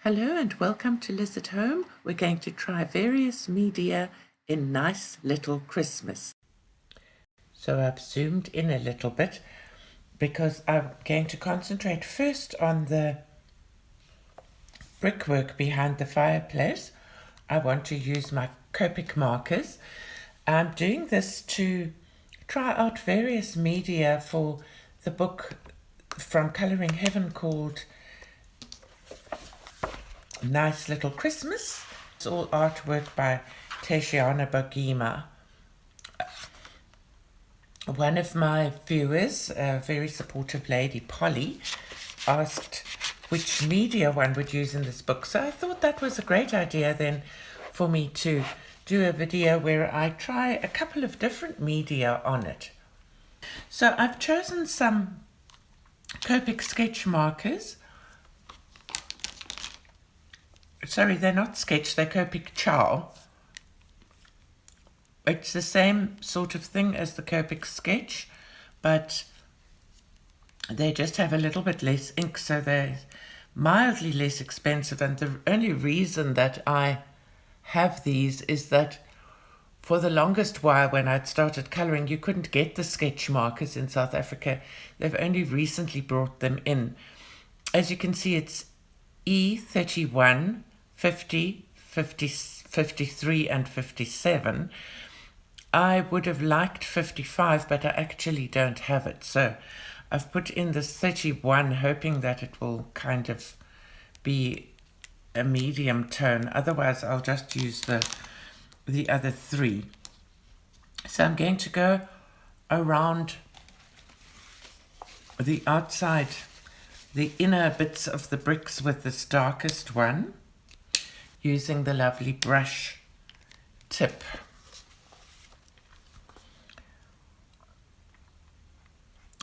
Hello and welcome to Liz at Home. We're going to try various media in Nice Little Christmas. So I've zoomed in a little bit because I'm going to concentrate first on the brickwork behind the fireplace. I want to use my Copic markers. I'm doing this to try out various media for the book from Colouring Heaven called Nice Little Christmas. It's all artwork by Tatiana Bogima. One of my viewers, a very supportive lady, Polly, asked which media one would use in this book. So I thought that was a great idea then for me to do a video where I try a couple of different media on it. So I've chosen some Copic sketch markers. Sorry, they're not sketch, they're Copic Chow. It's the same sort of thing as the Copic sketch, but they just have a little bit less ink, so they're mildly less expensive. And the only reason that I have these is that for the longest while when I'd started colouring, you couldn't get the sketch markers in South Africa. They've only recently brought them in. As you can see, it's E31, 50, 53 and 57. I would have liked 55, but I actually don't have it. So I've put in this 31, hoping that it will kind of be a medium tone. Otherwise, I'll just use the other three. So I'm going to go around the outside, the inner bits of the bricks with this darkest one, using the lovely brush tip.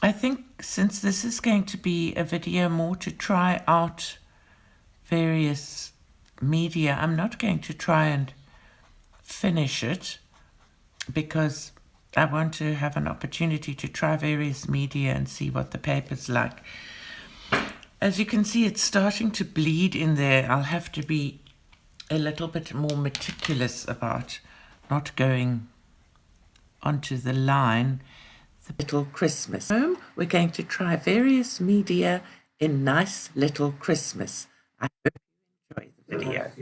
I think since this is going to be a video more to try out various media, I'm not going to try and finish it because I want to have an opportunity to try various media and see what the paper's like. As you can see, it's starting to bleed in there. I'll have to be a little bit more meticulous about not going onto the line. The Little Christmas. We're going to try various media in Nice Little Christmas. I hope you enjoy the video.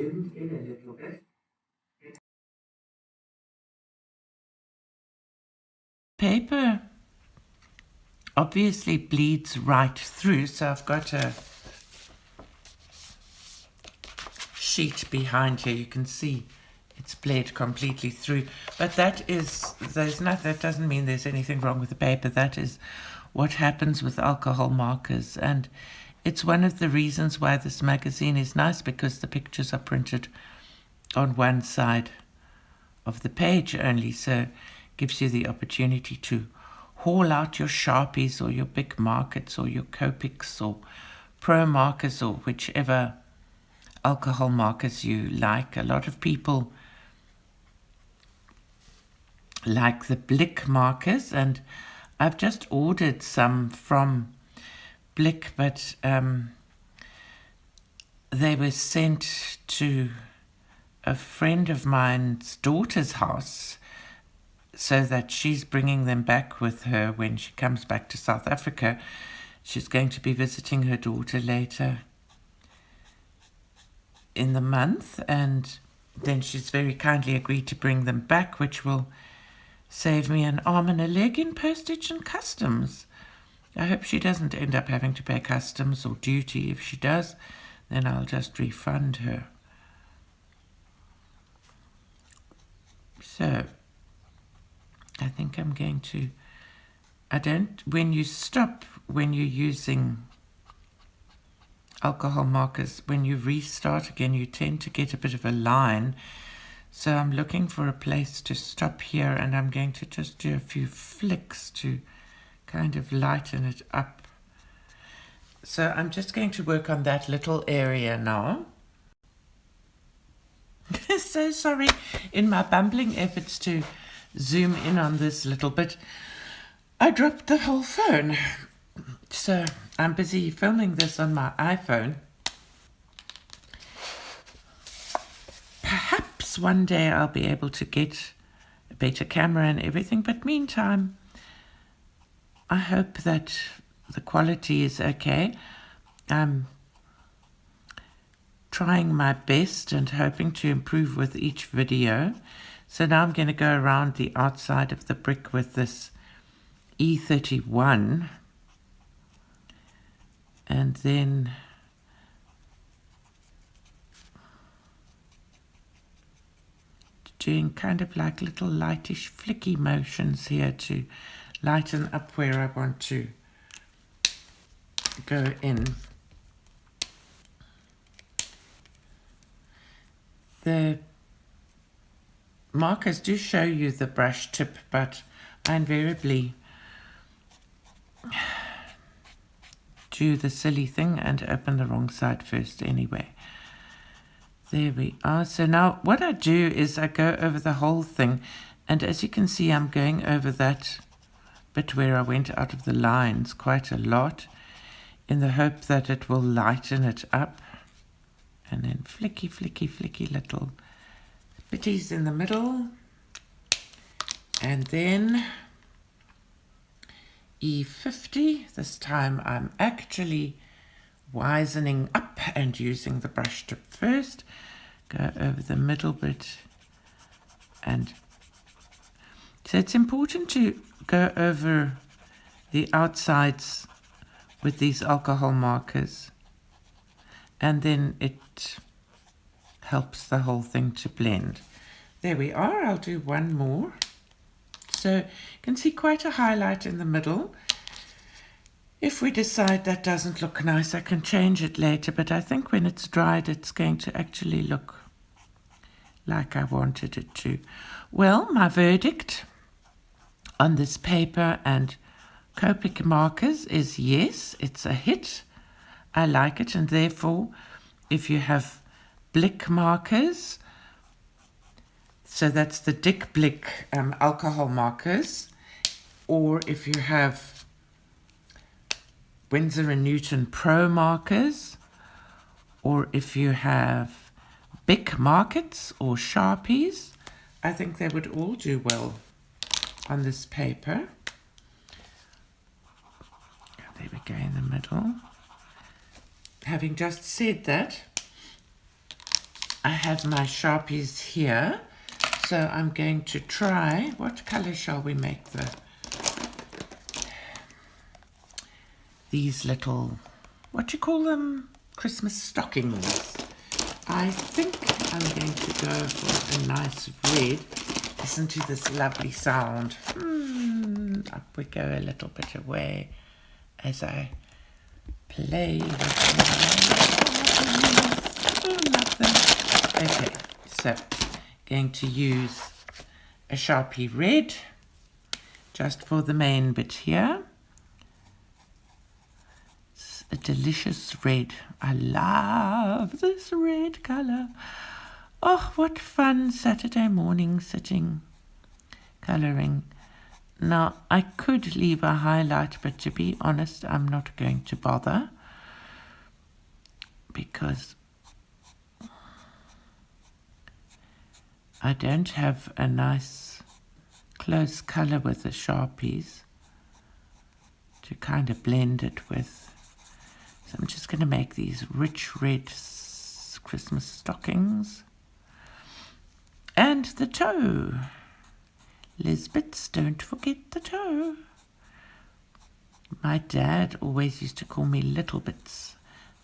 Paper obviously bleeds right through, so I've got a sheet behind here. You can see it's bled completely through, but that doesn't mean there's anything wrong with the paper. That is what happens with alcohol markers, and it's one of the reasons why this magazine is nice, because the pictures are printed on one side of the page only, so it gives you the opportunity to haul out your Sharpies or your big markets or your Copics or Pro markers or whichever alcohol markers you like. A lot of people like the Blick markers, and I've just ordered some from Blick, but they were sent to a friend of mine's daughter's house so that she's bringing them back with her when she comes back to South Africa. She's going to be visiting her daughter later in the month, and then she's very kindly agreed to bring them back, which will save me an arm and a leg in postage and customs. I hope she doesn't end up having to pay customs or duty. If she does, then I'll just refund her. So I think I'm going to, when you're using alcohol markers, when you restart again, you tend to get a bit of a line. So I'm looking for a place to stop here, and I'm going to just do a few flicks to kind of lighten it up. So I'm just going to work on that little area now. So sorry, in my bumbling efforts to zoom in on this little bit, I dropped the whole phone. So I'm busy filming this on my iPhone, perhaps one day I'll be able to get a better camera and everything, but meantime, I hope that the quality is okay. I'm trying my best and hoping to improve with each video. So now I'm going to go around the outside of the brick with this E31, and then doing kind of like little lightish flicky motions here to lighten up where I want to go in. The markers do show you the brush tip, but I invariably do the silly thing and open the wrong side first anyway. There we are. So now what I do is I go over the whole thing, and as you can see, I'm going over that bit where I went out of the lines quite a lot in the hope that it will lighten it up. And then flicky, flicky, flicky little bitties in the middle. And then E50. This time I'm actually wisening up and using the brush tip first. Go over the middle bit. And so it's important to go over the outsides with these alcohol markers. And then it helps the whole thing to blend. There we are. I'll do one more. So you can see quite a highlight in the middle. If we decide that doesn't look nice, I can change it later, but I think when it's dried, it's going to actually look like I wanted it to. Well, my verdict on this paper and Copic markers is yes, it's a hit. I like it, and therefore, if you have Blick markers, so that's the Dick Blick alcohol markers, or if you have Winsor & Newton Pro markers, or if you have Bic Markets or Sharpies, I think they would all do well on this paper. There we go in the middle. Having just said that, I have my Sharpies here, so I'm going to try, what color shall we make these little, what do you call them, Christmas stockings? I think I'm going to go for a nice red. Listen to this lovely sound. Up we go a little bit away as I play with them. Okay, so going to use a Sharpie red just for the main bit here. It's a delicious red. I love this red color. Oh, what fun Saturday morning sitting coloring. Now, I could leave a highlight, but to be honest, I'm not going to bother because I don't have a nice close color with the Sharpies to kind of blend it with. So I'm just going to make these rich red Christmas stockings. And the toe. Lisbeth's, don't forget the toe. My dad always used to call me Little Bits,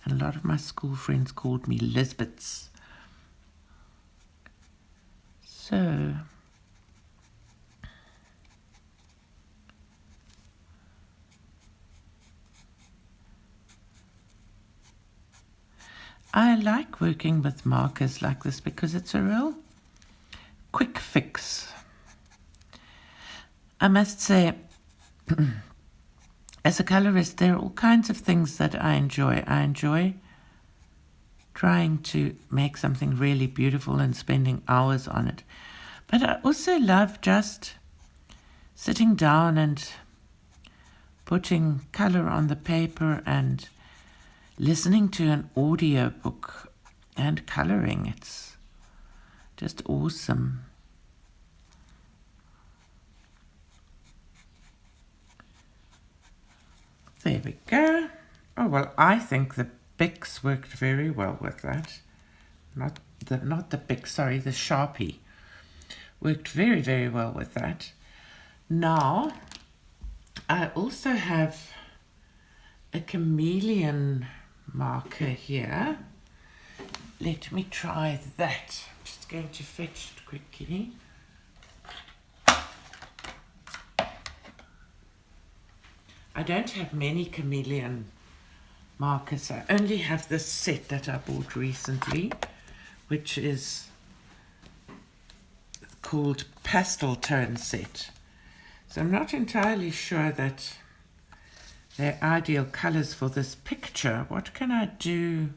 and a lot of my school friends called me Lisbeth's. So, I like working with markers like this because it's a real quick fix. I must say, as a colorist, there are all kinds of things that I enjoy. I enjoy trying to make something really beautiful and spending hours on it. But I also love just sitting down and putting color on the paper and listening to an audio book and coloring. Just awesome. There we go. Oh, well, I think the Bics worked very well with that. Not the Bic, sorry, the Sharpie. Worked very, very well with that. Now, I also have a chameleon marker here. Let me try that. I'm just going to fetch it quickly. I don't have many chameleon markers. I only have this set that I bought recently, which is called Pastel Tone Set. So I'm not entirely sure that they're ideal colors for this picture. What can I do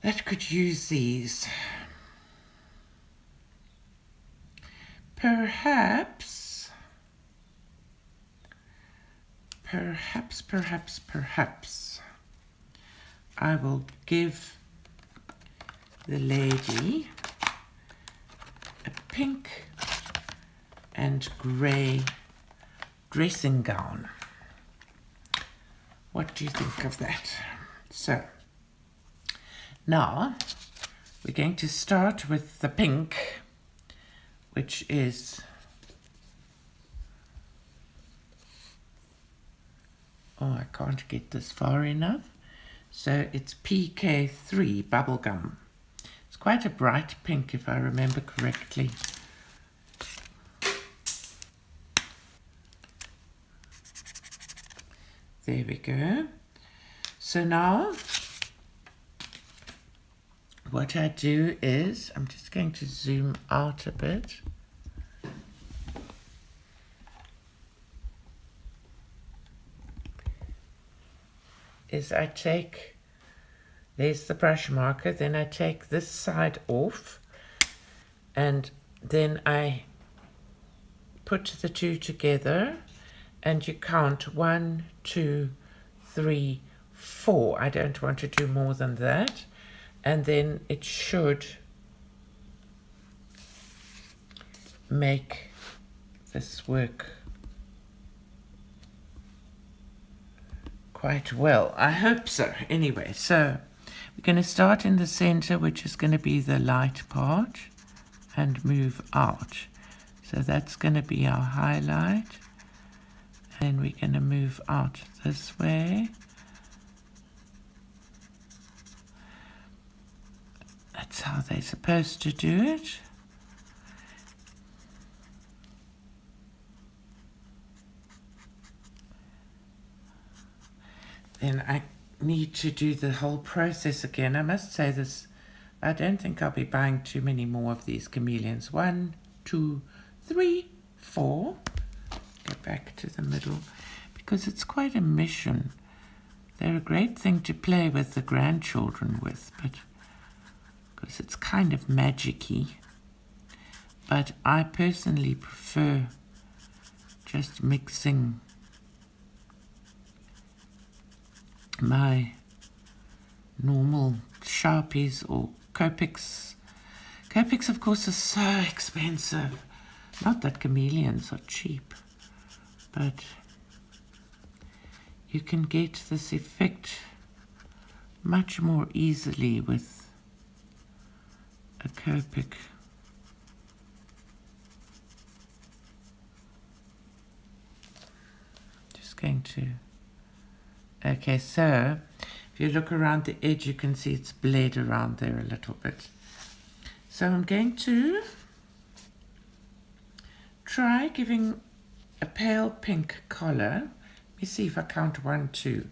that could use these? Perhaps I will give the lady a pink and grey dressing gown. What do you think of that? So, now we're going to start with the pink, which is I can't get this far enough. So it's PK3 bubblegum. It's quite a bright pink if I remember correctly. There we go. So now what I do is, I'm just going to zoom out a bit. Is I take, there's the brush marker, then I take this side off, and then I put the two together, and you count 1, 2, 3, 4. I don't want to do more than that, and then it should make this work quite well. I hope so. Anyway, so we're going to start in the center, which is going to be the light part, and move out. So that's going to be our highlight. And we're going to move out this way. That's how they're supposed to do it. Then I need to do the whole process again. I must say this, I don't think I'll be buying too many more of these chameleons. 1, 2, 3, 4. Go back to the middle, because it's quite a mission. They're a great thing to play with the grandchildren with, but because it's kind of magic-y. But I personally prefer just mixing my normal Sharpies or Copics. Copics, of course, are so expensive. Not that chameleons are cheap, but you can get this effect much more easily with a Copic. Just going to... Okay, so if you look around the edge, you can see it's bled around there a little bit. So I'm going to try giving a pale pink color. Let me see if I count 1, 2.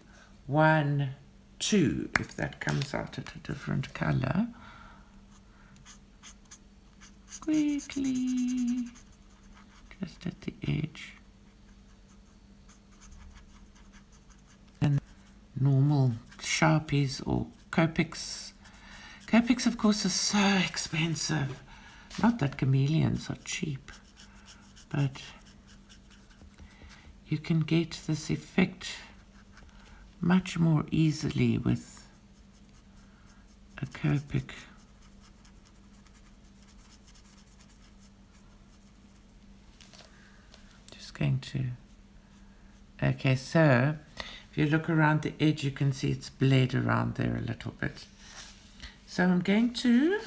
1, 2, if that comes out at a different color. Quickly, just at the edge. And normal Sharpies or Copics. Copics, of course, are so expensive. Not that chameleons are cheap, but you can get this effect much more easily with a Copic. going to... Okay, so if you look around the edge, you can see it's bled around there a little bit. So I'm going to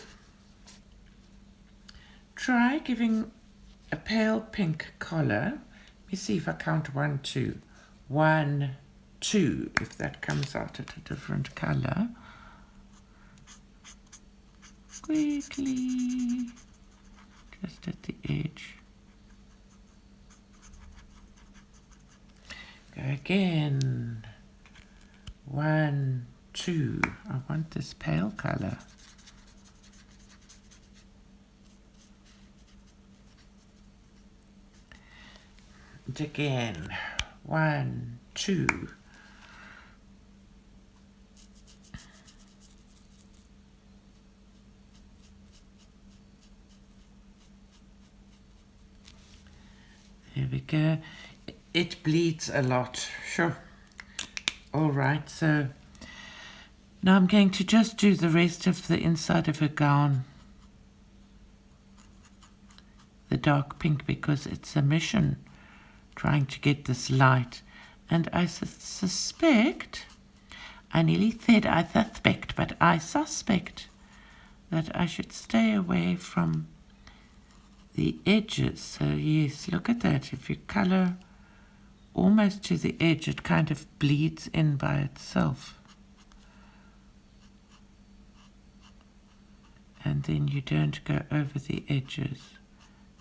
try giving a pale pink collar. Let me see if I count 1, 2. 1, 2, if that comes out at a different color. Quickly, just at the edge. Go again. 1, 2. I want this pale color. And again. 1, 2. There we go. It bleeds a lot, sure. All right, so now I'm going to just do the rest of the inside of her gown, the dark pink, because it's a mission trying to get this light. And I suspect, I nearly said I suspect, but I suspect that I should stay away from the edges. So yes, look at that. If you color almost to the edge, it kind of bleeds in by itself. And then you don't go over the edges.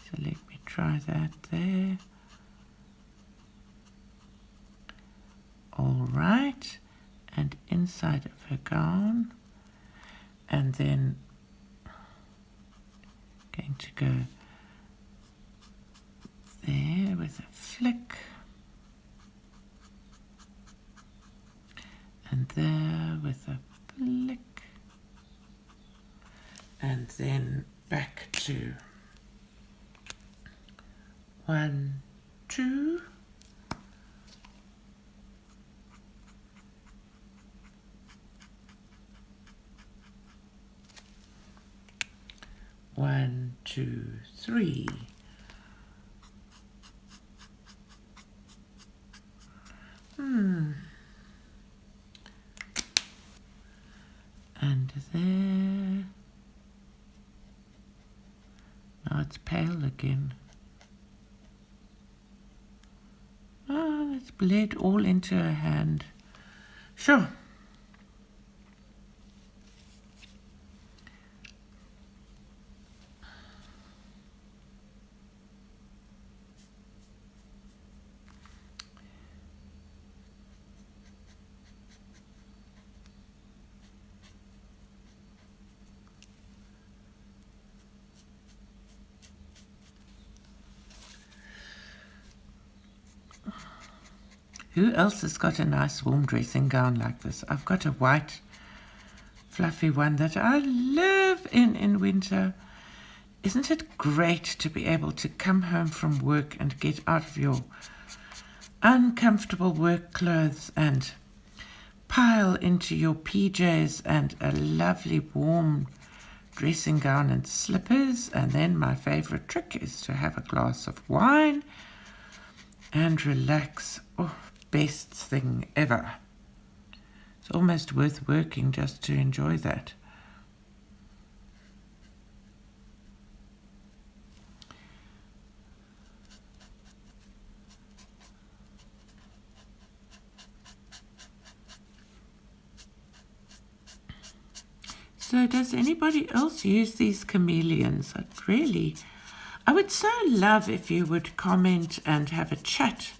So let me try that there. All right, and inside of her gown, and then going to go there with a flick, and there with a flick, and then back to 1, 2. 1, 2, 3. And there. Now it's pale again. Oh, it's bled all into her hand. Sure. Who else has got a nice warm dressing gown like this? I've got a white fluffy one that I live in winter. Isn't it great to be able to come home from work and get out of your uncomfortable work clothes and pile into your PJs and a lovely warm dressing gown and slippers? And then my favorite trick is to have a glass of wine and relax. Oh, best thing ever. It's almost worth working just to enjoy that. So does anybody else use these chameleons? I would so love if you would comment and have a chat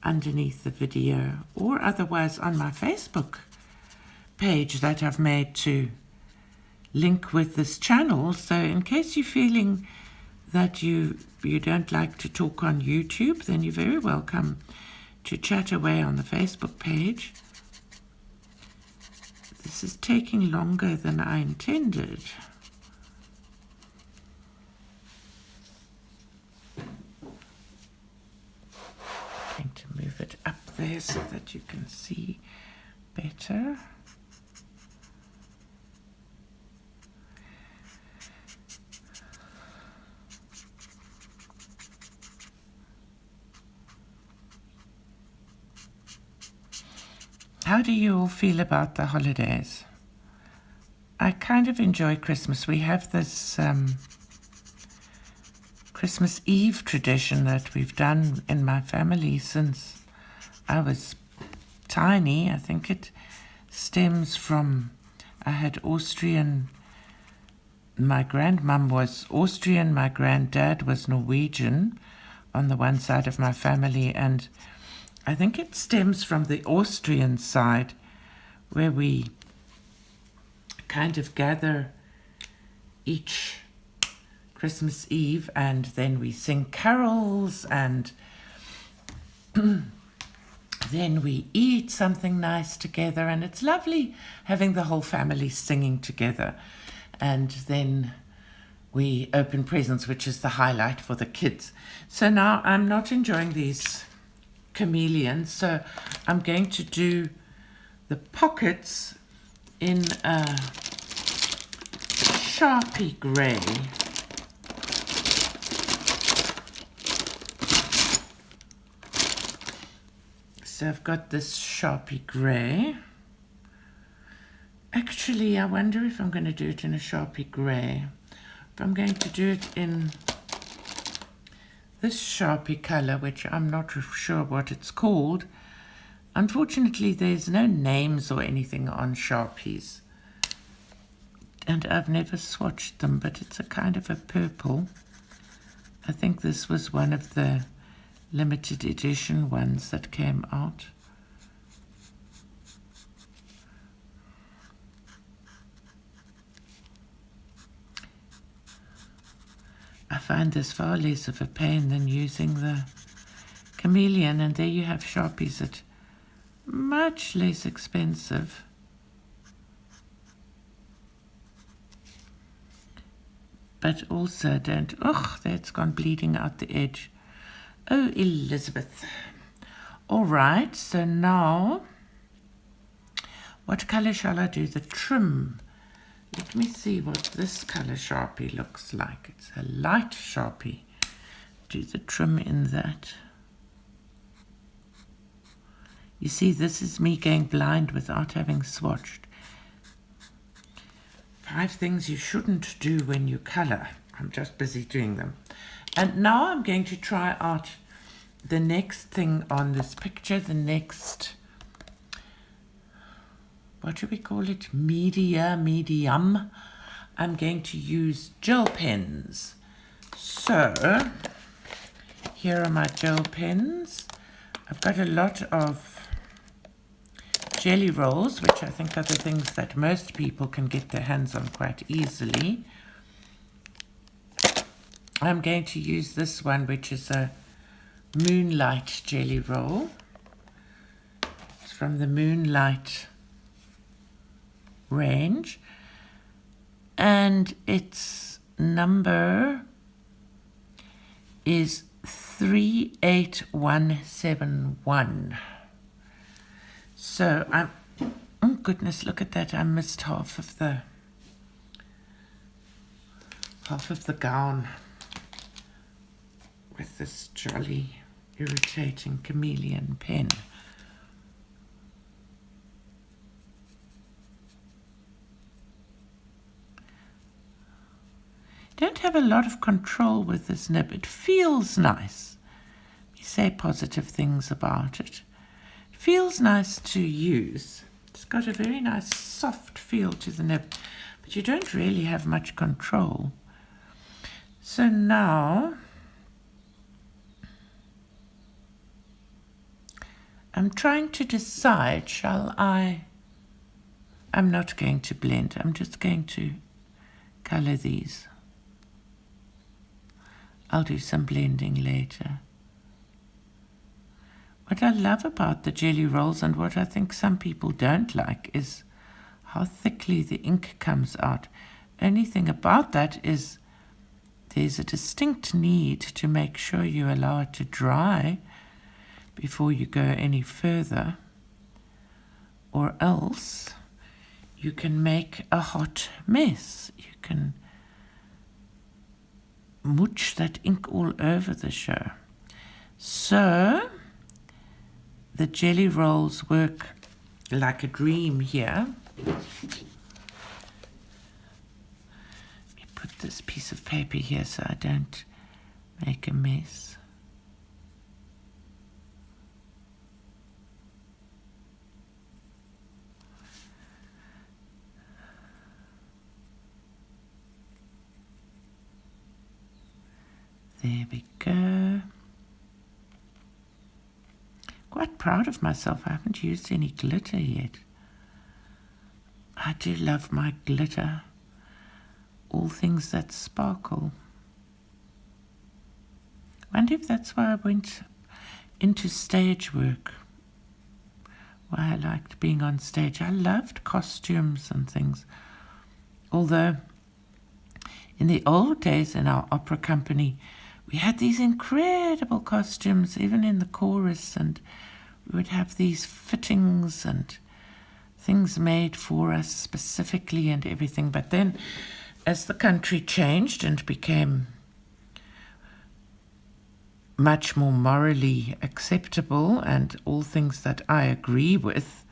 underneath the video, or otherwise on my Facebook page that I've made to link with this channel. So in case you're feeling that you don't like to talk on YouTube, then you're very welcome to chat away on the Facebook page. This is taking longer than I intended. I'm going to move it up there so that you can see better. How do you all feel about the holidays? I kind of enjoy Christmas. We have this Christmas Eve tradition that we've done in my family since I was tiny. I think it stems from, I had Austrian, my grandmum was Austrian, my granddad was Norwegian on the one side of my family, and I think it stems from the Austrian side, where we kind of gather each Christmas Eve and then we sing carols, and then we eat something nice together, and it's lovely having the whole family singing together. And then we open presents, which is the highlight for the kids. So now I'm not enjoying these chameleons, so I'm going to do the pockets in a Sharpie grey. So I've got this Sharpie grey. Actually, I wonder if I'm going to do it in a Sharpie grey. If I'm going to do it in this Sharpie colour, which I'm not sure what it's called. Unfortunately, there's no names or anything on Sharpies. And I've never swatched them, but it's a kind of a purple. I think this was one of the limited edition ones that came out. I find this far less of a pain than using the chameleon, and there you have Sharpies at much less expensive. But also don't, that's gone bleeding out the edge. Oh, Elizabeth. All right, so now, what color shall I do the trim? Let me see what this color Sharpie looks like. It's a light Sharpie. Do the trim in that. You see, this is me going blind without having swatched. 5 things you shouldn't do when you color. I'm just busy doing them. And now I'm going to try out the next thing on this picture, the next, what do we call it? Medium. I'm going to use gel pens. So, here are my gel pens. I've got a lot of jelly rolls, which I think are the things that most people can get their hands on quite easily. I'm going to use this one, which is a Moonlight jelly roll. It's from the Moonlight range, and its number is 38171. So oh goodness, look at that, I missed half of the gown with this jolly irritating chameleon pen. Don't have a lot of control with this nib. It feels nice. You say positive things about it. It feels nice to use. It's got a very nice soft feel to the nib, but you don't really have much control. So now I'm trying to decide, I'm not going to blend, I'm just going to color these. I'll do some blending later. What I love about the jelly rolls, and what I think some people don't like, is how thickly the ink comes out. Only thing about that is there's a distinct need to make sure you allow it to dry before you go any further, or else you can make a hot mess. You can mooch that ink all over the show. So the jelly rolls work like a dream here. Let me put this piece of paper here so I don't make a mess. There we go. Quite proud of myself. I haven't used any glitter yet. I do love my glitter. All things that sparkle. I wonder if that's why I went into stage work. Why I liked being on stage. I loved costumes and things. Although in the old days in our opera company, we had these incredible costumes, even in the chorus, and we would have these fittings and things made for us specifically and everything. But then as the country changed and became much more morally acceptable and all things that I agree with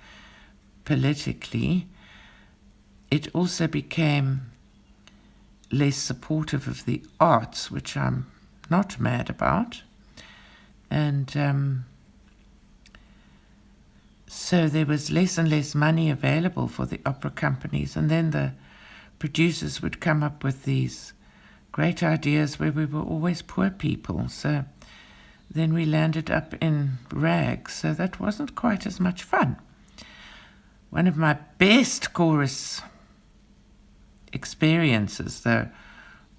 politically, it also became less supportive of the arts, which I'm not mad about. And so there was less and less money available for the opera companies, and then the producers would come up with these great ideas where we were always poor people. So then we landed up in rags, so that wasn't quite as much fun. One of my best chorus experiences, though,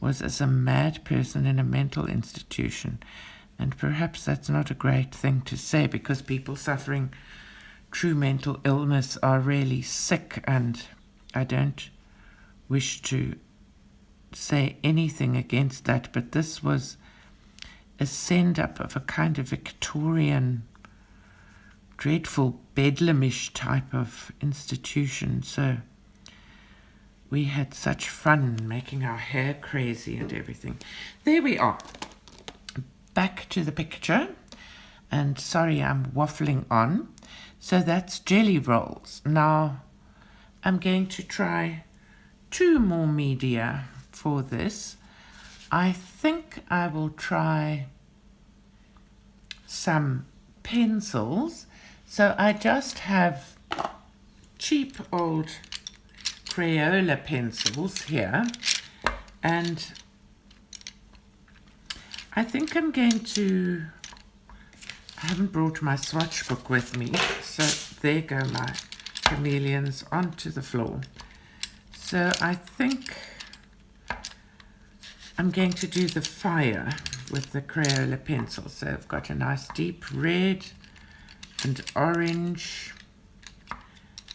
was as a mad person in a mental institution. And perhaps that's not a great thing to say, because people suffering true mental illness are really sick, and I don't wish to say anything against that, but this was a send-up of a kind of Victorian, dreadful bedlamish type of institution. So we had such fun making our hair crazy and everything. There we are. Back to the picture. And sorry, I'm waffling on. So that's jelly rolls. Now I'm going to try 2 more media for this. I think I will try some pencils. So I just have cheap old Crayola pencils here, and I think I'm going to, I haven't brought my swatch book with me, so there go my chameleons onto the floor. So I think I'm going to do the fire with the Crayola pencil. So I've got a nice deep red and orange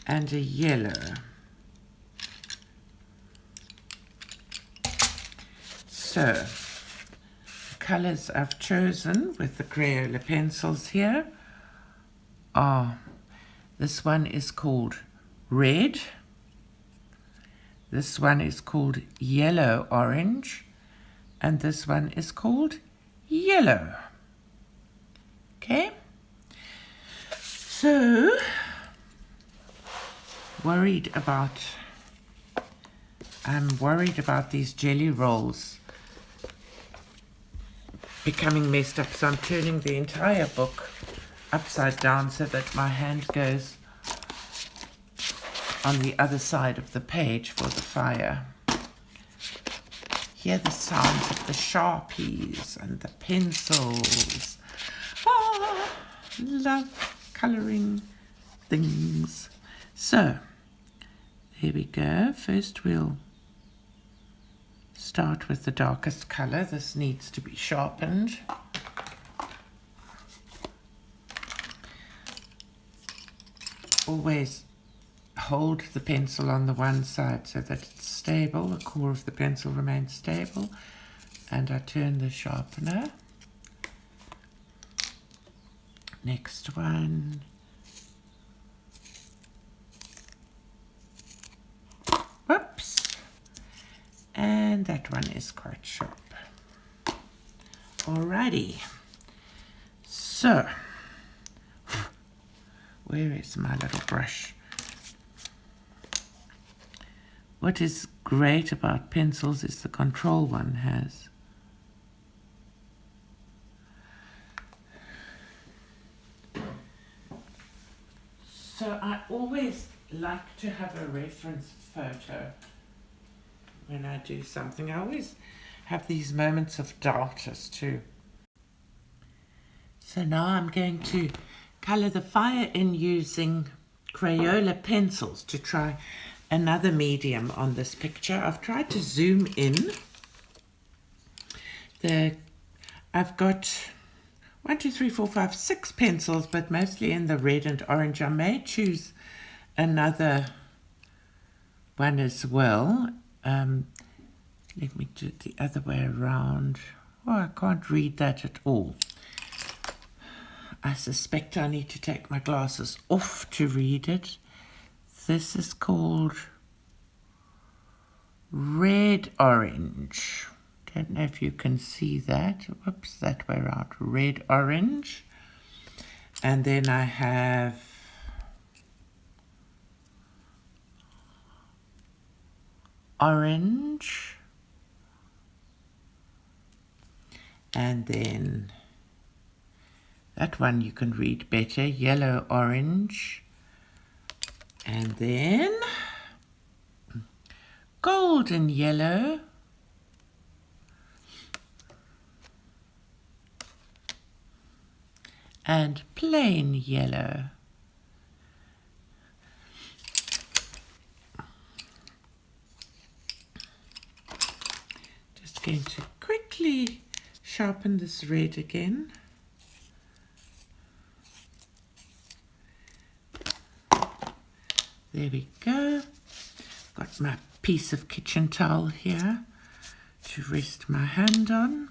and a yellow. So the colors I've chosen with the Crayola pencils here are, this one is called red, this one is called yellow orange, and this one is called yellow. Okay, so I'm worried about these jelly rolls becoming messed up, so I'm turning the entire book upside down so that my hand goes on the other side of the page for the fire. Hear the sounds of the Sharpies and the pencils. Ah, love colouring things. So, here we go. First we'll start with the darkest colour. This needs to be sharpened. Always hold the pencil on the one side so that it's stable, the core of the pencil remains stable, and I turn the sharpener. Next one. Whoops. And that one is quite sharp. Alrighty. So, Where is my little brush? What is great about pencils is the control one has. So I always like to have a reference photo when I do something. I always have these moments of doubt as to. So now I'm going to colour the fire in using Crayola pencils to try another medium on this picture. I've tried to zoom in. I've got 1, 2, 3, 4, 5, 6 pencils, but mostly in the red and orange. I may choose another one as well. Let me do it the other way around. Oh, I can't read that at all. I suspect I need to take my glasses off to read it. This is called red orange. Don't know if you can see that. Whoops, that way around. Red orange. And then I have orange. And then that one you can read better, yellow orange. And then golden yellow. And plain yellow. Just going to quickly sharpen this red again. There we go. Got my piece of kitchen towel here to rest my hand on.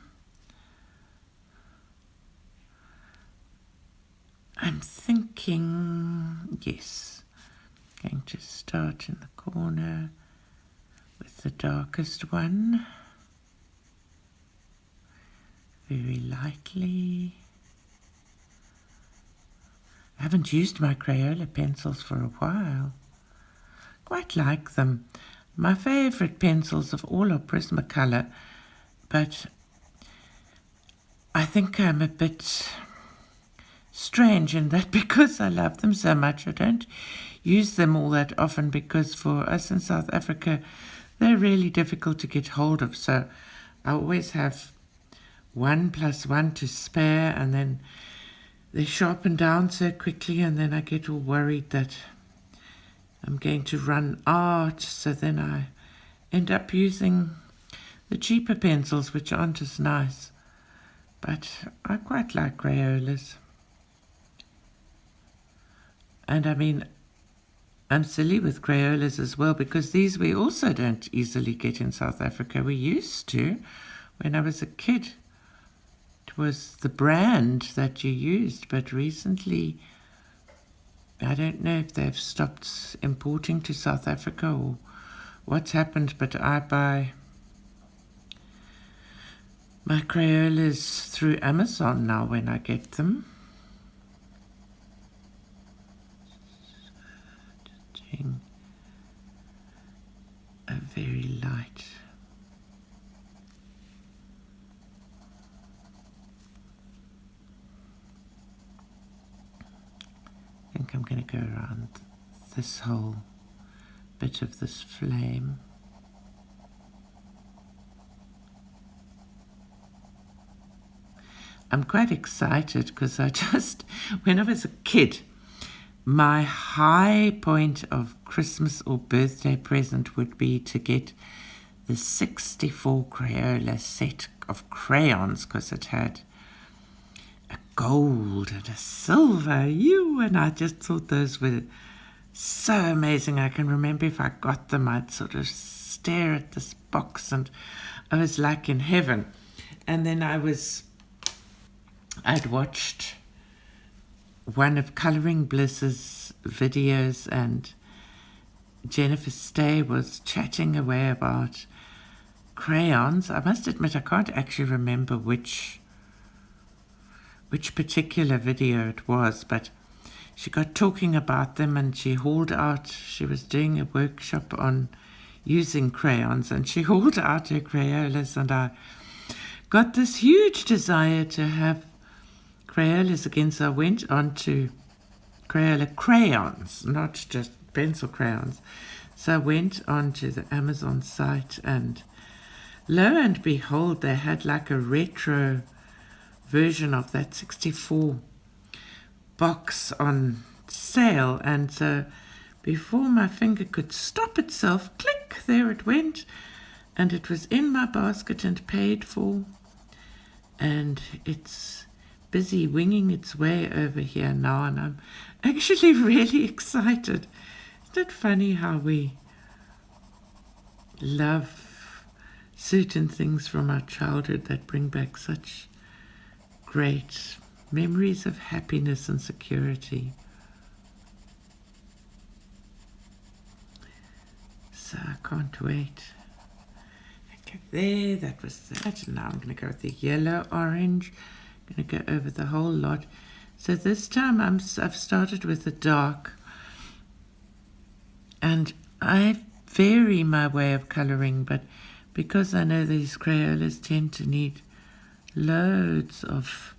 I'm thinking, yes, going to start in the corner with the darkest one, very lightly. I haven't used my Crayola pencils for a while. Quite like them. My favorite pencils of all are Prismacolor, but I think I'm a bit strange in that because I love them so much, I don't use them all that often, because for us in South Africa, they're really difficult to get hold of. So I always have 1 + 1 to spare, and then they sharpen down so quickly, and then I get all worried that I'm going to run out. So then I end up using the cheaper pencils, which aren't as nice. But I quite like Crayolas. And I mean, I'm silly with Crayolas as well, because these we also don't easily get in South Africa. We used to when I was a kid. It was the brand that you used, but recently I don't know if they've stopped importing to South Africa or what's happened, but I buy my Crayolas through Amazon now when I get them. A very light. I think I'm going to go around this whole bit of this flame. I'm quite excited because when I was a kid, my high point of Christmas or birthday present would be to get the 64 Crayola set of crayons, because it had a gold and a silver. And I just thought those were so amazing. I can remember if I got them, I'd sort of stare at this box and I was like in heaven. And then I'd watched one of Colouring Bliss's videos, and Jennifer Stay was chatting away about crayons. I must admit I can't actually remember which particular video it was, but she got talking about them, and she was doing a workshop on using crayons, and she hauled out her Crayolas, and I got this huge desire to have Crayolas again, so I went on to Crayola crayons, not just pencil crayons. So I went on to the Amazon site, and lo and behold, they had like a retro version of that 64 box on sale, and so before my finger could stop itself, click, there it went, and it was in my basket and paid for, and it's busy winging its way over here now, and I'm actually really excited. Isn't it funny how we love certain things from our childhood that bring back such great memories of happiness and security? So I can't wait. Okay, there, that was that. Now I'm going to go with the yellow orange. I'm going to go over the whole lot. So this time I've started with the dark, and I vary my way of colouring, but because I know these Crayolas tend to need loads of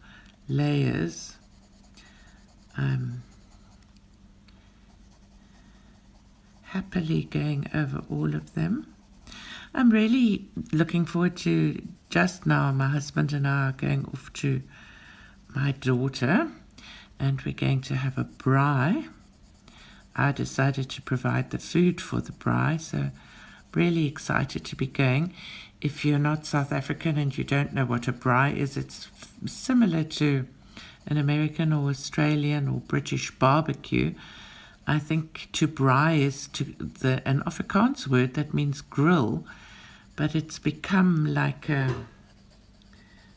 layers, I'm happily going over all of them. I'm really looking forward to, just now my husband and I are going off to my daughter, and we're going to have a braai. I decided to provide the food for the braai, so really excited to be going. If you're not South African and you don't know what a braai is, it's similar to an American or Australian or British barbecue. I think to braai is an Afrikaans word that means grill, but it's become like a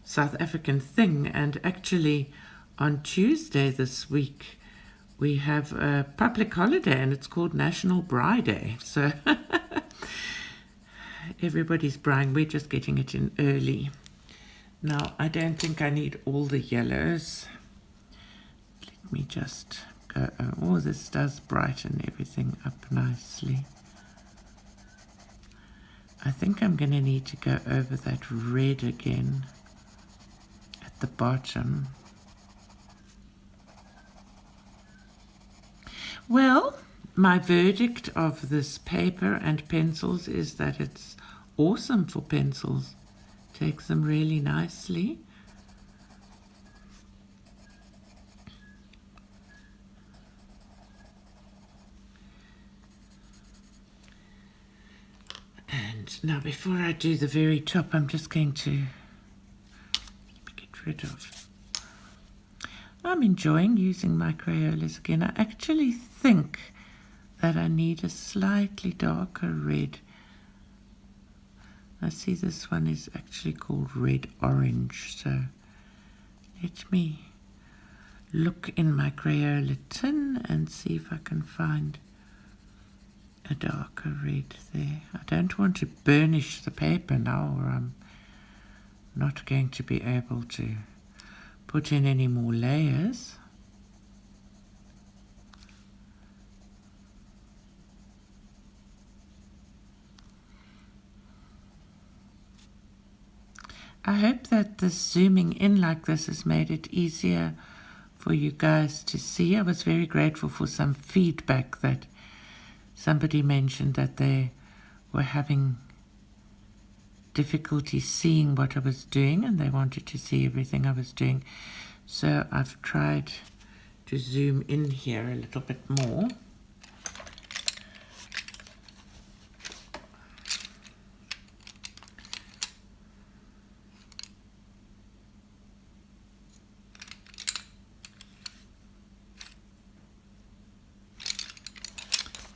South African thing. And actually on Tuesday this week we have a public holiday, and it's called National Braai Day. So everybody's braaiing. We're just getting it in early. Now, I don't think I need all the yellows. Let me just go. Oh, this does brighten everything up nicely. I think I'm going to need to go over that red again at the bottom. Well, my verdict of this paper and pencils is that it's awesome for pencils. Takes them really nicely. And now before I do the very top, I'm just going to get rid of. I'm enjoying using my Crayolas again. I actually think that I need a slightly darker red. I see this one is actually called red orange, so let me look in my Crayola tin and see if I can find a darker red there. I don't want to burnish the paper now, or I'm not going to be able to put in any more layers. I hope that this zooming in like this has made it easier for you guys to see. I was very grateful for some feedback that somebody mentioned that they were having difficulty seeing what I was doing, and they wanted to see everything I was doing. So I've tried to zoom in here a little bit more.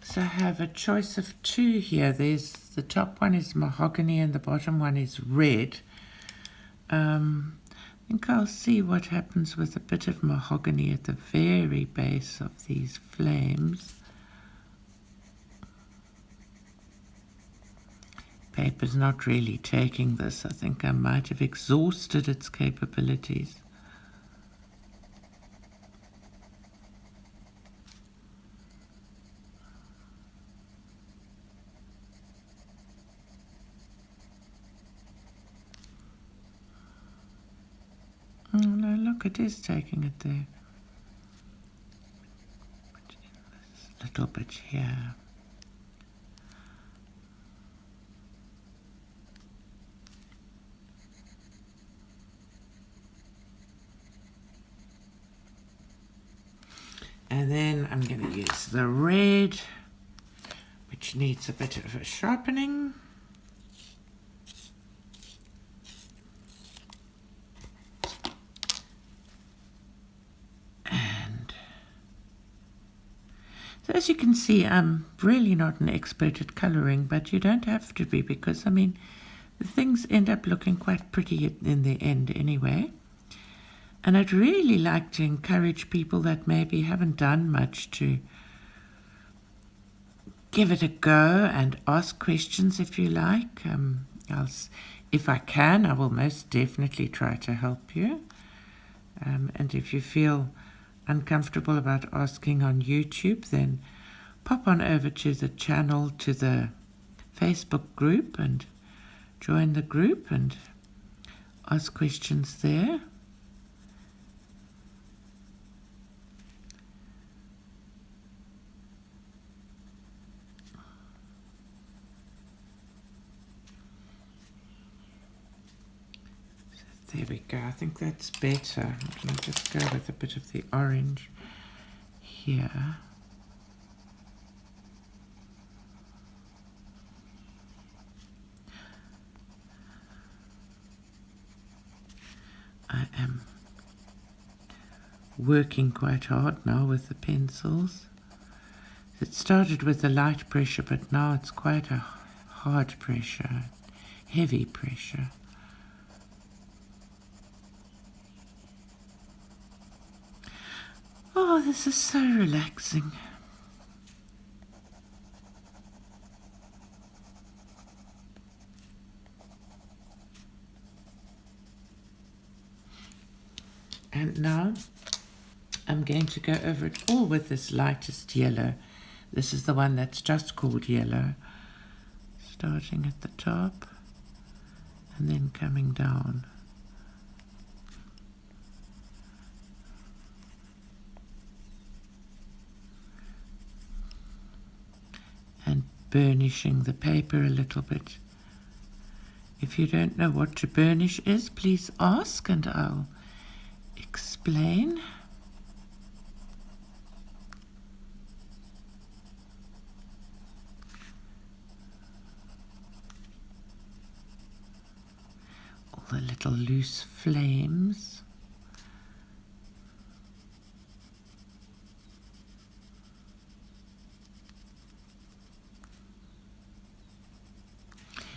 So I have a choice of two here. There's the top one is mahogany and the bottom one is red. I think I'll see what happens with a bit of mahogany at the very base of these flames. Paper's not really taking this. I think I might have exhausted its capabilities. look, it is taking it there. Put in this little bit here. And then I'm going to use the red, which needs a bit of a sharpening. And so as you can see, I'm really not an expert at colouring, but you don't have to be, because, I mean, the things end up looking quite pretty in the end anyway. And I'd really like to encourage people that maybe haven't done much to give it a go and ask questions if you like. If I can, I will most definitely try to help you. And if you feel uncomfortable about asking on YouTube, then pop on over to the channel, to the Facebook group, and join the group and ask questions there. There we go. I think that's better. I'm going to just go with a bit of the orange here. I am working quite hard now with the pencils. It started with a light pressure, but now it's quite a hard pressure, heavy pressure. Oh, this is so relaxing. And now I'm going to go over it all with this lightest yellow. This is the one that's just called yellow. Starting at the top and then coming down. And burnishing the paper a little bit. If you don't know what to burnish is, please ask and I'll explain. All the little loose flames.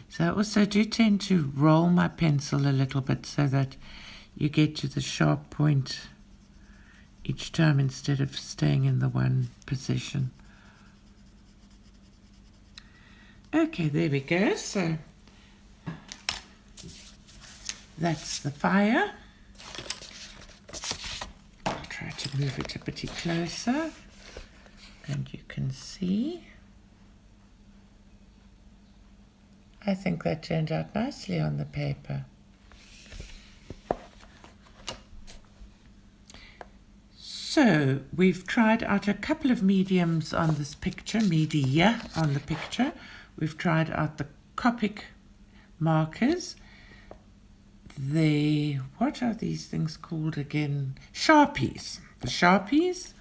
So I also do tend to roll my pencil a little bit so that you get to the sharp point each time instead of staying in the one position. Okay, there we go. So that's the fire. I'll try to move it a bit closer and you can see. I think that turned out nicely on the paper. So we've tried out a couple of mediums on this picture, media on the picture. We've tried out the Copic markers. What are these things called again? Sharpies. The Sharpies.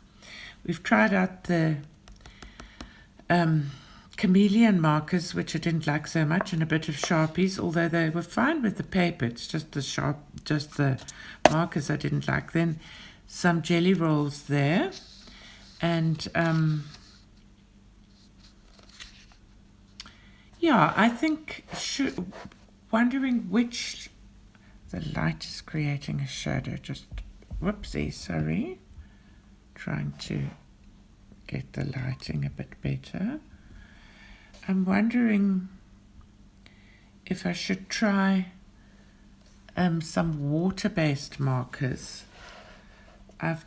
We've tried out the chameleon markers, which I didn't like so much, and a bit of Sharpies, although they were fine with the paper. It's just the markers I didn't like. Then some jelly rolls there, and yeah, I think wondering which the light is creating a shadow. Just whoopsie, sorry. Trying to get the lighting a bit better. I'm wondering if I should try some water-based markers. I'm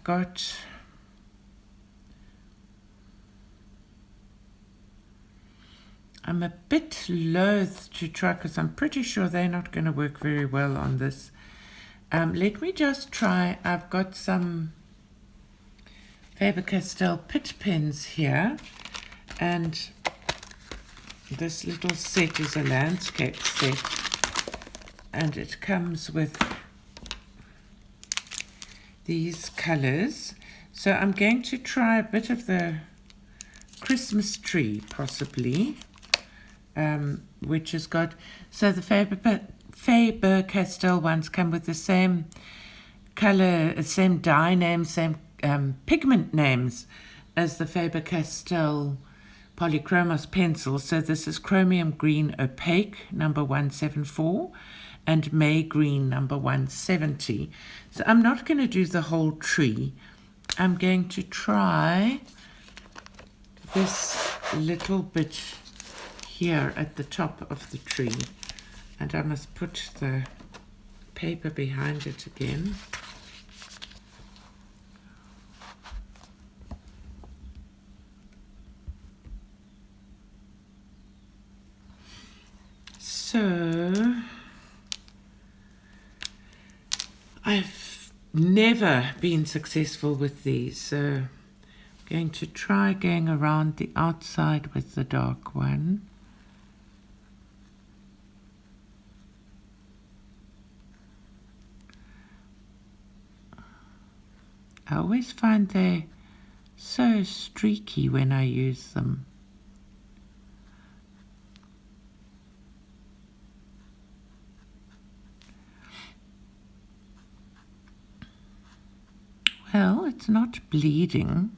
a bit loath to try because I'm pretty sure they're not going to work very well on this Let me just try. I've got some Faber-Castell Pitt pens here, and this little set is a landscape set, and it comes with these colors. So I'm going to try a bit of the Christmas tree, possibly, which has got, so the Faber-Castell ones come with the same color, same dye name, same pigment names as the Faber-Castell Polychromos pencils. So this is Chromium Green Opaque number 174 and May Green number 170. So I'm not going to do the whole tree. I'm going to try this little bit here at the top of the tree, and I must put the paper behind it again. So I've never been successful with these, so I'm going to try going around the outside with the dark one. I always find they're so streaky when I use them. Well, it's not bleeding.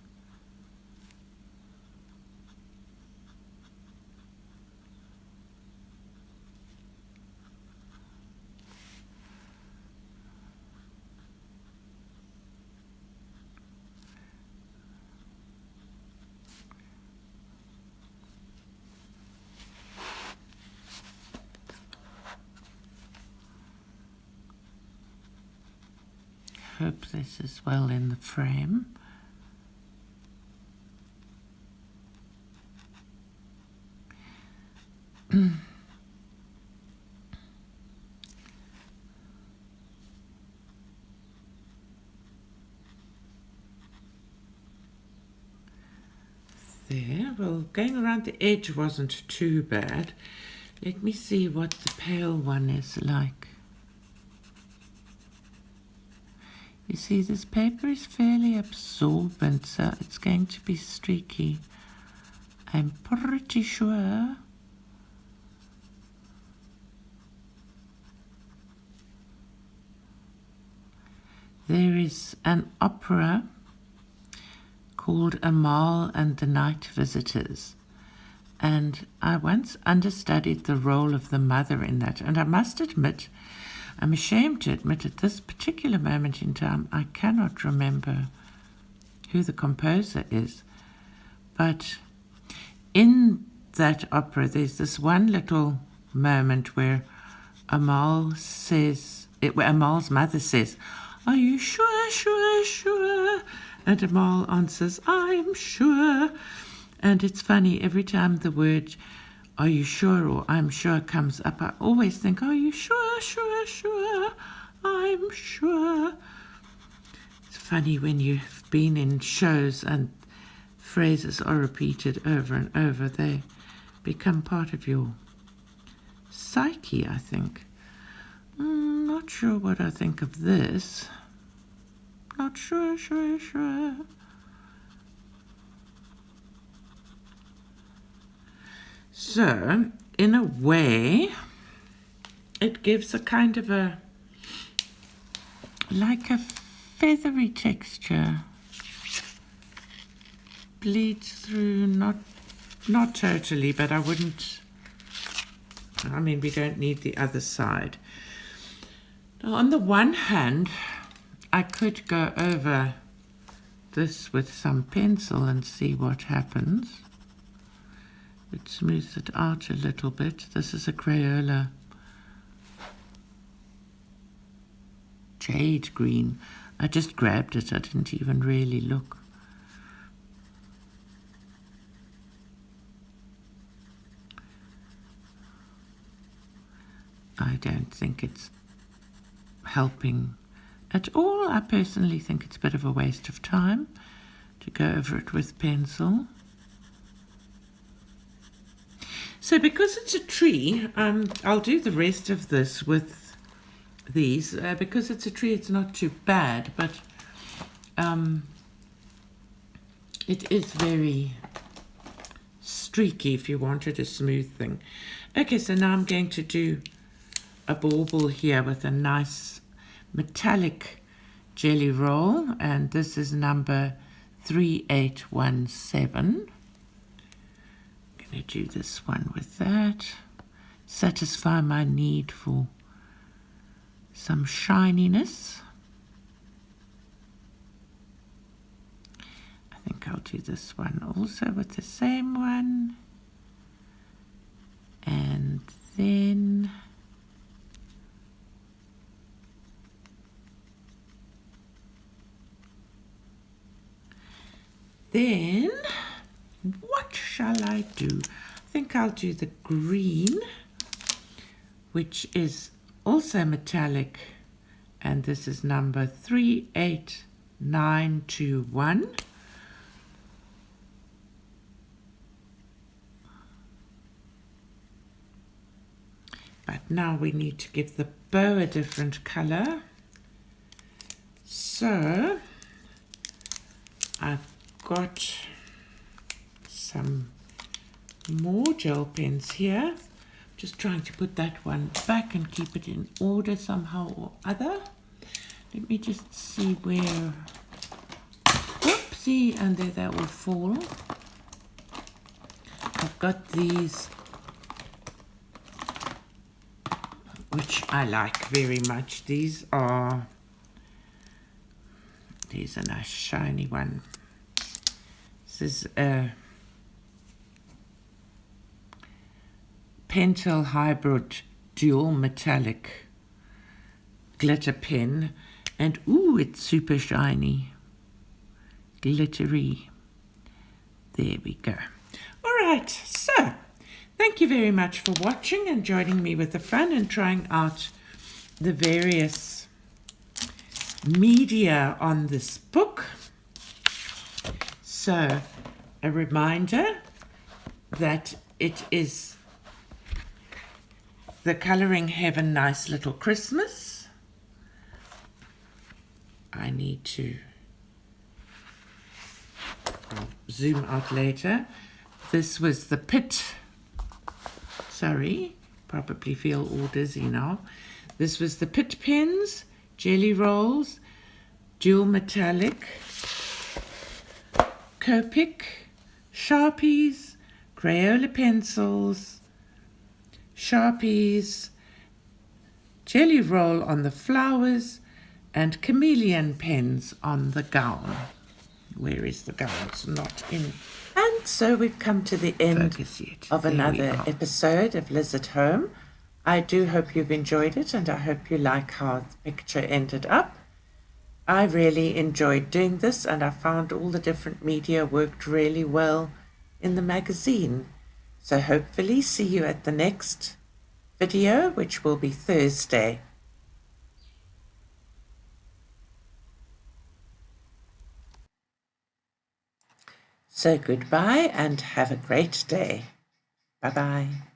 Hope this is well in the frame. There, well, going around the edge wasn't too bad. Let me see what the pale one is like. You see, this paper is fairly absorbent, so it's going to be streaky. I'm pretty sure. There is an opera called Amal and the Night Visitors, and I once understudied the role of the mother in that, and I must admit, I'm ashamed to admit at this particular moment in time, I cannot remember who the composer is. But in that opera, there's this one little moment where Amal's mother says, "Are you sure, sure, sure?" And Amal answers, "I'm sure." And it's funny, every time the word "are you sure" or "I'm sure" comes up, I always think, "Are you sure, sure, sure? I'm sure." It's funny when you've been in shows and phrases are repeated over and over, they become part of your psyche, I think. Not sure what I think of this. Not sure, sure. So, in a way, it gives a kind of like a feathery texture. Bleeds through, not totally, but we don't need the other side. Now, on the one hand, I could go over this with some pencil and see what happens. It smooths it out a little bit. This is a Crayola jade green. I just grabbed it. I didn't even really look. I don't think it's helping at all. I personally think it's a bit of a waste of time to go over it with pencil. So because it's a tree, I'll do the rest of this with these. Because it's a tree, it's not too bad, but it is very streaky if you wanted a smooth thing. Okay, so now I'm going to do a bauble here with a nice metallic jelly roll, and this is number 3817. I'm going to do this one with that. Satisfy my need for some shininess. I think I'll do this one also with the same one. And then what shall I do? I think I'll do the green, which is also metallic, and this is number 38921. But now we need to give the bow a different color. So I've got some more gel pens here. Just trying to put that one back and keep it in order somehow or other. Let me just see where, whoopsie, and there they all fall. I've got these, which I like very much. There's a nice shiny one. This is a Pentel Hybrid Dual Metallic glitter pen, and ooh, it's super shiny, glittery. There we go. All right, so thank you very much for watching and joining me with the fun and trying out the various media on this book. So a reminder that it is the Colouring Heaven Nice Little Christmas. I need to zoom out later. This was the Pitt. Sorry, probably feel all dizzy now. This was the Pitt pens, jelly rolls, dual metallic, Copic, Sharpies, Crayola pencils, Sharpies, jelly roll on the flowers, and chameleon pens on the gown. Where is the gown? It's not in. And so we've come to the end of another episode of Liz at Home. I do hope you've enjoyed it, and I hope you like how the picture ended up. I really enjoyed doing this, and I found all the different media worked really well in the magazine. So hopefully see you at the next video, which will be Thursday. So goodbye and have a great day. Bye-bye.